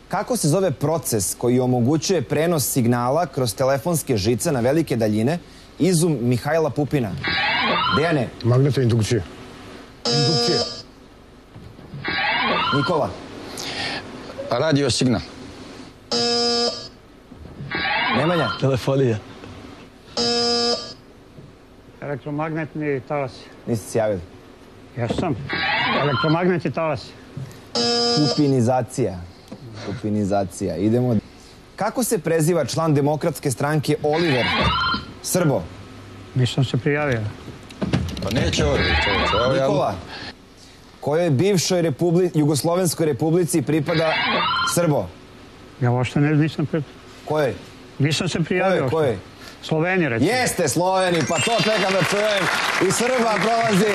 Kako se zove proces koji omogućuje prenos signala kroz telefonske žice na velike daljine? Izum Mihajla Pupina. Dejane. Magnetna indukcija. Indukcija. Nikola. Radio signal. Nemanja. Telefonija. Elektromagnetni talas. Niste se javili. Jesam. Elektromagnetni talas. Pupinizacija. Pupinizacija. Idemo. Kako se preziva član Demokratske stranke Oliver? Srbo. Nisam se prijavio. Pa neće ovdje. Nikola. Kojoj bivšoj Jugoslovenskoj republici pripada Srbo? Ja uopšte nisam Kojoj? Nisam se prijavio. Kojoj? Sloveniji, recimo. Jeste, Sloveni, pa to čekam da čujem. I Srba prolazi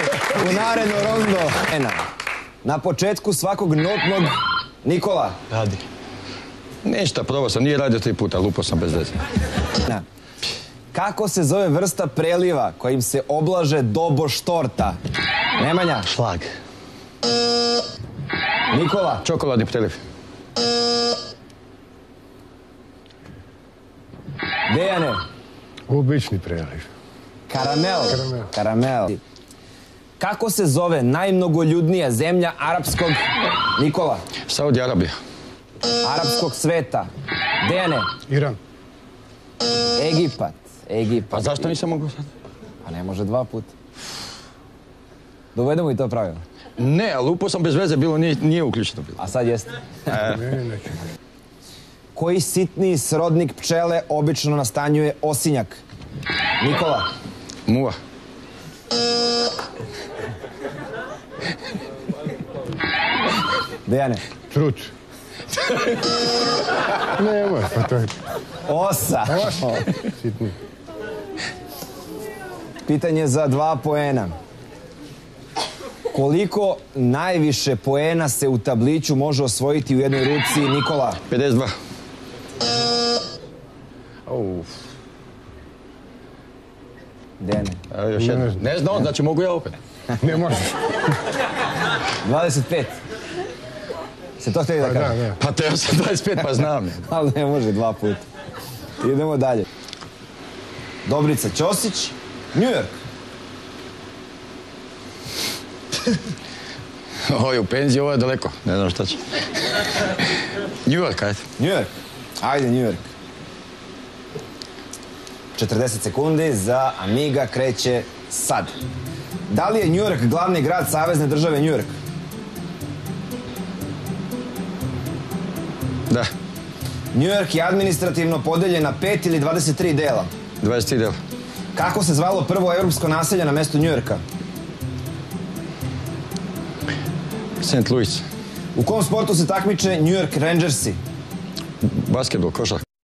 u narednu rundu. Na početku svakog notnog Nikola. Radi. Ništa, probao sam, nije radio 3 puta, lupao sam bez veze. Kako se zove vrsta preliva kojim se oblaže doboš torta? Nemanja. Šlag. Nikola. Čokoladni preliv. Dejane. Obični preliv. Karamel. Karamel. Kako se zove najmnogoljudnija zemlja arapskog... Nikola. Saudi Arabija. Arapskog sveta. Dejane. Iran. Egipat. Pa zašto nisam mogu sad? Pa ne može 2 puta. Dovedemo i to pravilo. Ne, ali lupao sam bez veze, nije uključeno bilo. A sad jeste. Ne. Koji sitniji srodnik pčele obično nastanjuje osinjak? Nikola. Muva. Dejane. Trut. Nemoj, pa to je... Osa. Sitni. Pitanje za 2 poena. Koliko najviše poena se u tabliću može osvojiti u jednoj ruci? Nikola. 52. Dejane. Evo još jedno. Ne znam, znači mogu ja opet. Ne možeš. 25. Se to htjeli da kažem? Pa teo sam 25, pa znam. Ali ne može 2 puta. Idemo dalje. Dobrica Ćosić, New York. Ovo je u penziji, ovo je daleko. Ne znam šta će. New York, ajde. New York. Ajde, New York. 40 sekundi za Amiga kreće sad. Da li je New York glavni grad savezne države New York? Da. New York je administrativno podeljen na 5 ili 23 dela. 23 dela. Kako se zvalo prvo evropsko naselje na mestu New Yorka? St. Louis. U kom sportu se takmiče New York Rangersi? Basketbol, košarka.